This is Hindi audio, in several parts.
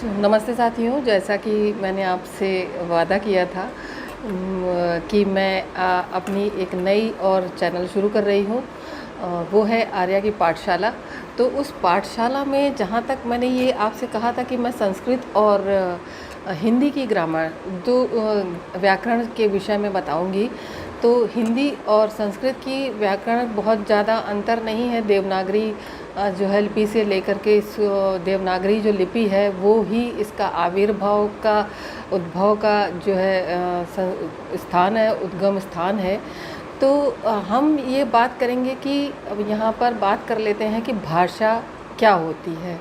तो नमस्ते साथियों, जैसा कि मैंने आपसे वादा किया था कि मैं अपनी एक नई और चैनल शुरू कर रही हूँ। वो है आर्या की पाठशाला। तो उस पाठशाला में जहाँ तक मैंने ये आपसे कहा था कि मैं संस्कृत और हिंदी की ग्रामर दो व्याकरण के विषय में बताऊंगी। तो हिंदी और संस्कृत की व्याकरण बहुत ज़्यादा अंतर नहीं है। देवनागरी जो है लिपि से लेकर के इस देवनागरी जो लिपि है वो ही इसका आविर्भाव का उद्भव का जो है स्थान है, उद्गम स्थान है। तो हम ये बात करेंगे कि अब यहाँ पर बात कर लेते हैं कि भाषा क्या होती है।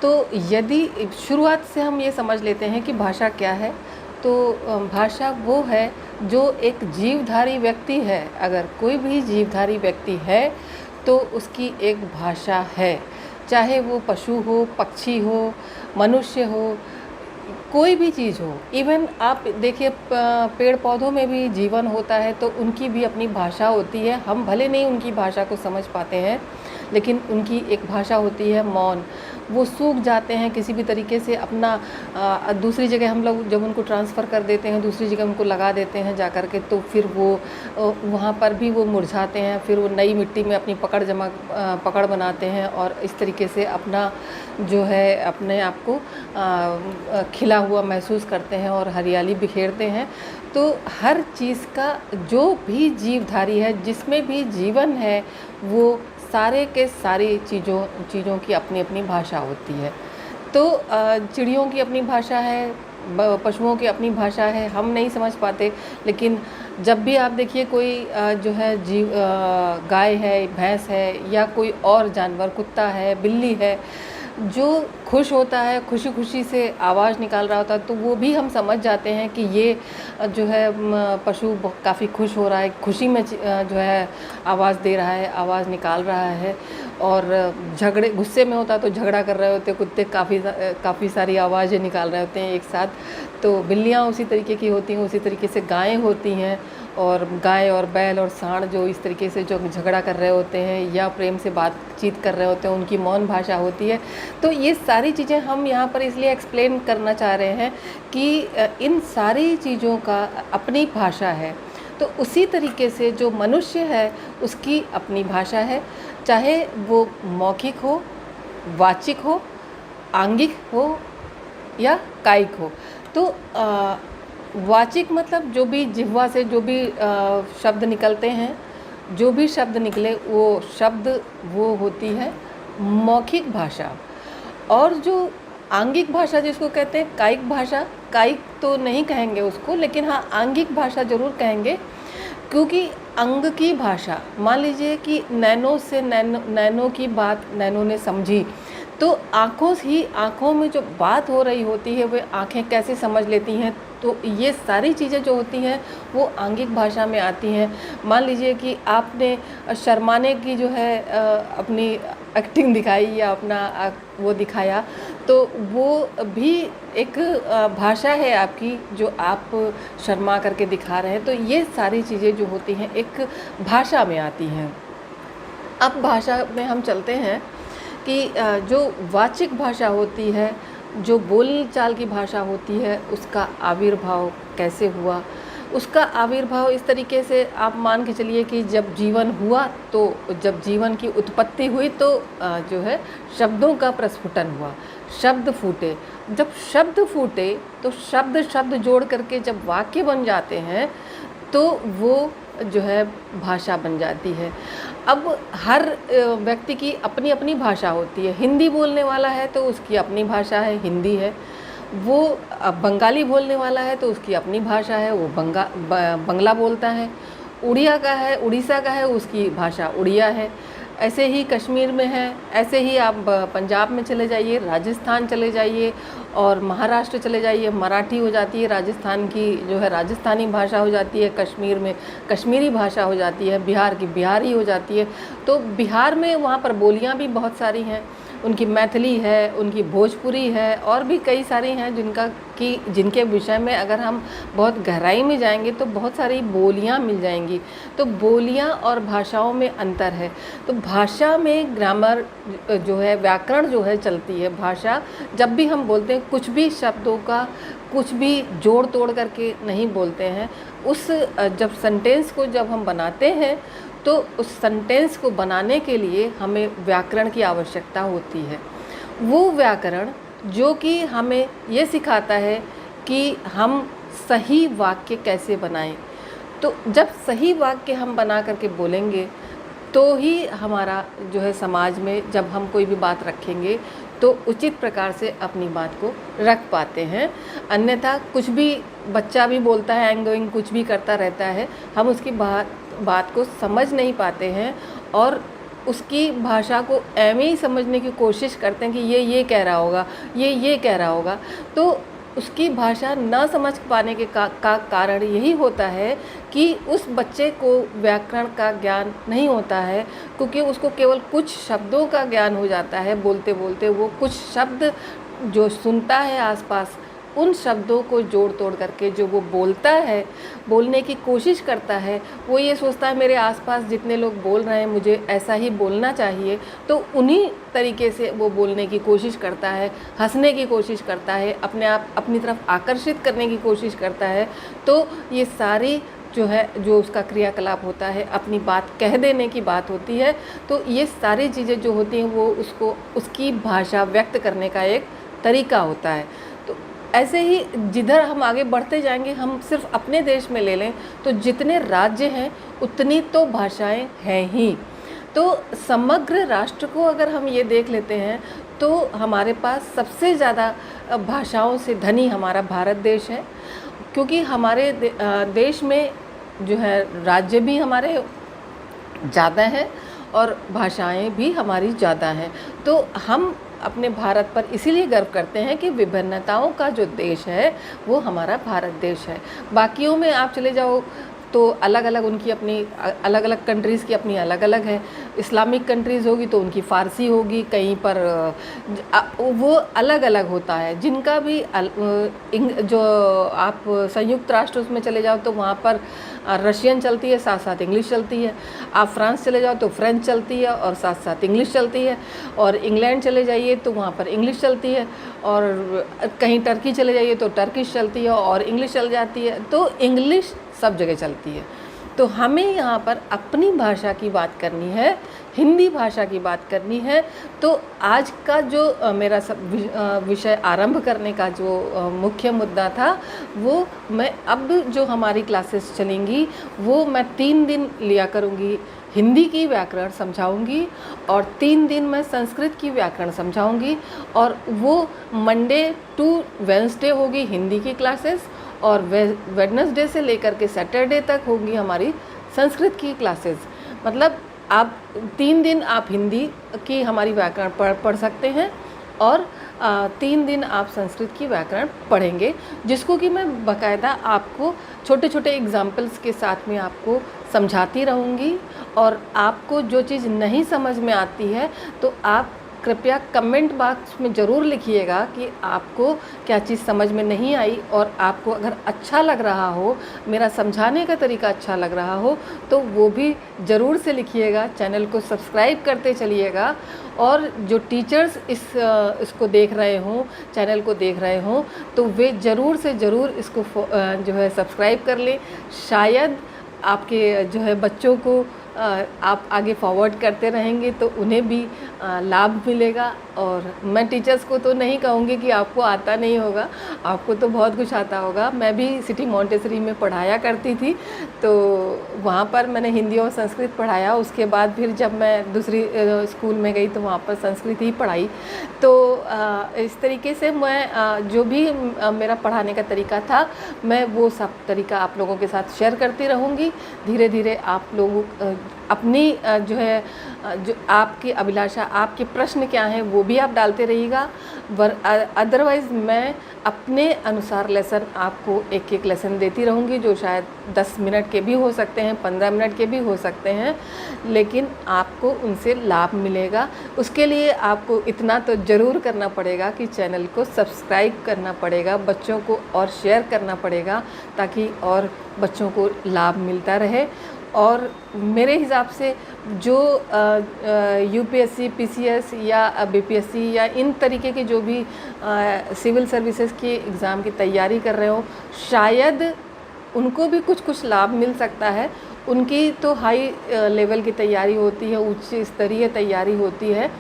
तो यदि शुरुआत से हम ये समझ लेते हैं कि भाषा क्या है, तो भाषा वो है जो एक जीवधारी व्यक्ति है। अगर कोई भी जीवधारी व्यक्ति है तो उसकी एक भाषा है, चाहे वो पशु हो, पक्षी हो, मनुष्य हो, कोई भी चीज़ हो। इवन आप देखिए पेड़ पौधों में भी जीवन होता है तो उनकी भी अपनी भाषा होती है। हम भले नहीं उनकी भाषा को समझ पाते हैं, लेकिन उनकी एक भाषा होती है मौन। वो सूख जाते हैं किसी भी तरीके से, अपना दूसरी जगह हम लोग जब उनको ट्रांसफ़र कर देते हैं, दूसरी जगह उनको लगा देते हैं जा कर के, तो फिर वो वहाँ पर भी वो मुरझाते हैं। फिर वो नई मिट्टी में अपनी पकड़ बनाते हैं और इस तरीके से अपना जो है अपने आप को खिला हुआ महसूस करते हैं और हरियाली बिखेरते हैं। तो हर चीज़ का जो भी जीवधारी है, जिसमें भी जीवन है, वो सारे के सारी चीज़ों की अपनी अपनी भाषा होती है। तो चिड़ियों की अपनी भाषा है, पशुओं की अपनी भाषा है, हम नहीं समझ पाते। लेकिन जब भी आप देखिए कोई जो है गाय है, भैंस है या कोई और जानवर, कुत्ता है, बिल्ली है, जो खुश होता है, खुशी खुशी से आवाज़ निकाल रहा होता है, तो वो भी हम समझ जाते हैं कि ये जो है पशु काफ़ी खुश हो रहा है, खुशी में जो है आवाज़ दे रहा है, आवाज़ निकाल रहा है। और गुस्से में होता तो झगड़ा कर रहे होते कुत्ते, काफ़ी सारी आवाज़ें निकाल रहे होते हैं एक साथ। तो बिल्लियाँ उसी तरीके की होती हैं, उसी तरीके से गायें होती हैं। और गाय और बैल और सांड जो इस तरीके से जो झगड़ा कर रहे होते हैं या प्रेम से बातचीत कर रहे होते हैं, उनकी मौन भाषा होती है। तो ये सारी चीज़ें हम यहाँ पर इसलिए एक्सप्लेन करना चाह रहे हैं कि इन सारी चीज़ों का अपनी भाषा है। तो उसी तरीके से जो मनुष्य है उसकी अपनी भाषा है, चाहे वो मौखिक हो, वाचिक हो, आंगिक हो या कायिक हो। तो वाचिक मतलब जो भी जिह्वा से जो भी शब्द निकलते हैं, जो भी शब्द निकले वो होती है मौखिक भाषा। और जो आंगिक भाषा जिसको कहते हैं कायिक भाषा, कायिक तो नहीं कहेंगे उसको, लेकिन हाँ आंगिक भाषा ज़रूर कहेंगे। क्योंकि अंग की भाषा, मान लीजिए कि नैनो की बात नैनो ने समझी, तो आँखों में जो बात हो रही होती है वो आँखें कैसे समझ लेती हैं। तो ये सारी चीज़ें जो होती हैं वो आंगिक भाषा में आती हैं। मान लीजिए कि आपने शर्माने की जो है अपनी एक्टिंग दिखाई या अपना वो दिखाया, तो वो भी एक भाषा है आपकी, जो आप शर्मा करके दिखा रहे हैं। तो ये सारी चीज़ें जो होती हैं एक भाषा में आती हैं। अब भाषा में हम चलते हैं कि जो वाचिक भाषा होती है, जो बोलचाल की भाषा होती है, उसका आविर्भाव कैसे हुआ। उसका आविर्भाव इस तरीके से आप मान के चलिए कि जब जीवन हुआ, तो जब जीवन की उत्पत्ति हुई तो जो है शब्दों का प्रस्फुटन हुआ, शब्द फूटे। जब शब्द फूटे तो शब्द जोड़ करके जब वाक्य बन जाते हैं तो वो जो है भाषा बन जाती है। अब हर व्यक्ति की अपनी अपनी भाषा होती है। हिंदी बोलने वाला है तो उसकी अपनी भाषा है, हिंदी है। वो बंगाली बोलने वाला है तो उसकी अपनी भाषा है, वो बंगला बोलता है। उड़ीसा का है, उसकी भाषा उड़िया है। ऐसे ही कश्मीर में है, ऐसे ही आप पंजाब में चले जाइए, राजस्थान चले जाइए और महाराष्ट्र चले जाइए, मराठी हो जाती है, राजस्थान की जो है राजस्थानी भाषा हो जाती है, कश्मीर में कश्मीरी भाषा हो जाती है, बिहार की बिहारी हो जाती है। तो बिहार में वहाँ पर बोलियाँ भी बहुत सारी हैं। उनकी मैथिली है, उनकी भोजपुरी है और भी कई सारी हैं जिनके विषय में अगर हम बहुत गहराई में जाएंगे तो बहुत सारी बोलियां मिल जाएंगी। तो बोलियां और भाषाओं में अंतर है। तो भाषा में ग्रामर जो है, व्याकरण जो है चलती है। भाषा जब भी हम बोलते हैं कुछ भी शब्दों का कुछ भी जोड़ तोड़ करके नहीं बोलते हैं। जब सेंटेंस को जब हम बनाते हैं तो उस सेंटेंस को बनाने के लिए हमें व्याकरण की आवश्यकता होती है। वो व्याकरण जो कि हमें ये सिखाता है कि हम सही वाक्य कैसे बनाएं। तो जब सही वाक्य हम बना करके बोलेंगे तो ही हमारा जो है समाज में जब हम कोई भी बात रखेंगे तो उचित प्रकार से अपनी बात को रख पाते हैं। अन्यथा कुछ भी बच्चा भी बोलता है, एंगोइंग कुछ भी करता रहता है, हम उसकी बात को समझ नहीं पाते हैं और उसकी भाषा को ऐਵੇਂ ही समझने की कोशिश करते हैं कि ये कह रहा होगा, ये कह रहा होगा। तो उसकी भाषा न समझ पाने के का कारण यही होता है कि उस बच्चे को व्याकरण का ज्ञान नहीं होता है, क्योंकि उसको केवल कुछ शब्दों का ज्ञान हो जाता है। बोलते बोलते वो कुछ शब्द जो सुनता है आसपास, उन शब्दों को जोड़ तोड़ करके जो वो बोलता है, बोलने की कोशिश करता है, वो ये सोचता है मेरे आसपास जितने लोग बोल रहे हैं मुझे ऐसा ही बोलना चाहिए। तो उन्हीं तरीके से वो बोलने की कोशिश करता है, हंसने की कोशिश करता है, अपनी तरफ आकर्षित करने की कोशिश करता है। तो ये सारी जो उसका क्रियाकलाप होता है, अपनी बात कह देने की बात होती है। तो ये सारी चीज़ें जो होती हैं वो उसकी भाषा व्यक्त करने का एक तरीका होता है। तो ऐसे ही जिधर हम आगे बढ़ते जाएंगे, हम सिर्फ अपने देश में ले लें तो जितने राज्य हैं उतनी तो भाषाएं हैं ही। तो समग्र राष्ट्र को अगर हम ये देख लेते हैं तो हमारे पास सबसे ज़्यादा भाषाओं से धनी हमारा भारत देश है, क्योंकि हमारे देश में जो है राज्य भी हमारे ज़्यादा हैं और भाषाएं भी हमारी ज़्यादा हैं। तो हम अपने भारत पर इसीलिए गर्व करते हैं कि विभिन्नताओं का जो देश है वो हमारा भारत देश है। बाकियों में आप चले जाओ तो अलग अलग उनकी अपनी अलग अलग कंट्रीज़ की अपनी अलग अलग है। इस्लामिक कंट्रीज़ होगी तो उनकी फ़ारसी होगी, कहीं पर वो अलग अलग होता है। जिनका भी जो आप संयुक्त राष्ट्र उसमें चले जाओ तो वहाँ पर रशियन चलती है, साथ साथ इंग्लिश चलती है। आप फ्रांस चले जाओ तो फ्रेंच चलती है और साथ साथ इंग्लिश चलती है। और इंग्लैंड चले जाइए तो वहाँ पर इंग्लिश चलती है। और कहीं टर्की चले जाइए तो टर्किश चलती है और इंग्लिश चल जाती है। तो इंग्लिश सब जगह चलती है। तो हमें यहाँ पर अपनी भाषा की बात करनी है, हिंदी भाषा की बात करनी है। तो आज का जो मेरा विषय आरंभ करने का जो मुख्य मुद्दा था, वो मैं अब जो हमारी क्लासेस चलेंगी वो मैं 3 दिन लिया करूँगी। हिंदी की व्याकरण समझाऊंगी और 3 दिन मैं संस्कृत की व्याकरण समझाऊंगी। और वो मंडे टू वेडनेसडे होगी हिंदी की क्लासेस और वेडनेसडे से लेकर के सैटरडे तक होंगी हमारी संस्कृत की क्लासेस। मतलब आप 3 दिन आप हिंदी की हमारी व्याकरण पढ़ सकते हैं और 3 दिन आप संस्कृत की व्याकरण पढ़ेंगे, जिसको कि मैं बाकायदा आपको छोटे छोटे एग्जाम्पल्स के साथ में आपको समझाती रहूँगी। और आपको जो चीज़ नहीं समझ में आती है तो आप कृपया कमेंट बॉक्स में ज़रूर लिखिएगा कि आपको क्या चीज़ समझ में नहीं आई। और आपको अगर अच्छा लग रहा हो, मेरा समझाने का तरीका अच्छा लग रहा हो, तो वो भी ज़रूर से लिखिएगा। चैनल को सब्सक्राइब करते चलिएगा। और जो टीचर्स इसको देख रहे हों, चैनल को देख रहे हों, तो वे ज़रूर से ज़रूर इसको जो है सब्सक्राइब कर लें। शायद आपके जो है बच्चों को आप आगे फॉरवर्ड करते रहेंगे तो उन्हें भी लाभ मिलेगा। और मैं टीचर्स को तो नहीं कहूँगी कि आपको आता नहीं होगा, आपको तो बहुत कुछ आता होगा। मैं भी सिटी मॉन्टेसरी में पढ़ाया करती थी, तो वहाँ पर मैंने हिंदी और संस्कृत पढ़ाया। उसके बाद फिर जब मैं दूसरी स्कूल में गई तो वहाँ पर संस्कृत ही पढ़ाई। तो इस तरीके से मैं जो भी मेरा पढ़ाने का तरीका था, मैं वो सब तरीका आप लोगों के साथ शेयर करती रहूँगी। धीरे धीरे आप लोग अपनी जो है जो आपकी अभिलाषा, आपके प्रश्न क्या हैं वो भी आप डालते रहिएगा। अदरवाइज़ मैं अपने अनुसार लेसन आपको एक एक लेसन देती रहूँगी, जो शायद 10 मिनट के भी हो सकते हैं, 15 मिनट के भी हो सकते हैं, लेकिन आपको उनसे लाभ मिलेगा। उसके लिए आपको इतना तो ज़रूर करना पड़ेगा कि चैनल को सब्सक्राइब करना पड़ेगा, बच्चों को और शेयर करना पड़ेगा, ताकि और बच्चों को लाभ मिलता रहे। और मेरे हिसाब से जो यूपीएससी, पीसीएस या बीपीएससी या इन तरीके के जो भी सिविल सर्विसेज की एग्ज़ाम की तैयारी कर रहे हो, शायद उनको भी कुछ कुछ लाभ मिल सकता है। उनकी तो हाई लेवल की तैयारी होती है, उच्च स्तरीय तैयारी होती है।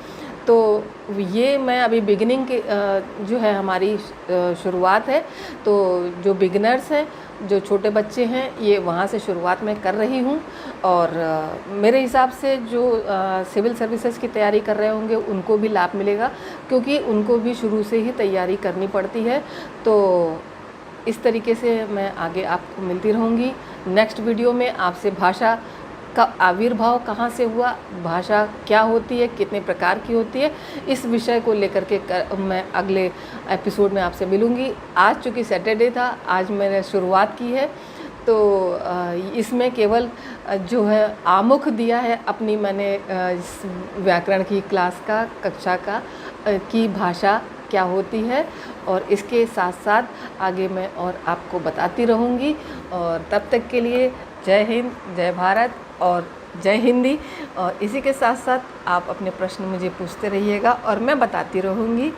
तो ये मैं अभी बिगिनिंग के जो है हमारी शुरुआत है, तो जो बिगिनर्स हैं, जो छोटे बच्चे हैं, ये वहाँ से शुरुआत मैं कर रही हूँ। और मेरे हिसाब से जो सिविल सर्विसेज की तैयारी कर रहे होंगे उनको भी लाभ मिलेगा, क्योंकि उनको भी शुरू से ही तैयारी करनी पड़ती है। तो इस तरीके से मैं आगे आपको मिलती रहूँगी। नेक्स्ट वीडियो में आपसे भाषा का आविर्भाव कहाँ से हुआ, भाषा क्या होती है, कितने प्रकार की होती है, इस विषय को लेकर के मैं अगले एपिसोड में आपसे मिलूँगी। आज चूँकि सैटरडे था, आज मैंने शुरुआत की है, तो इसमें केवल जो है आमुख दिया है अपनी मैंने इस व्याकरण की क्लास का, कक्षा का, की भाषा क्या होती है, और इसके साथ साथ आगे मैं और आपको बताती रहूँगी। और तब तक के लिए जय हिंद, जय भारत और जय हिंदी। और इसी के साथ साथ आप अपने प्रश्न मुझे पूछते रहिएगा और मैं बताती रहूँगी।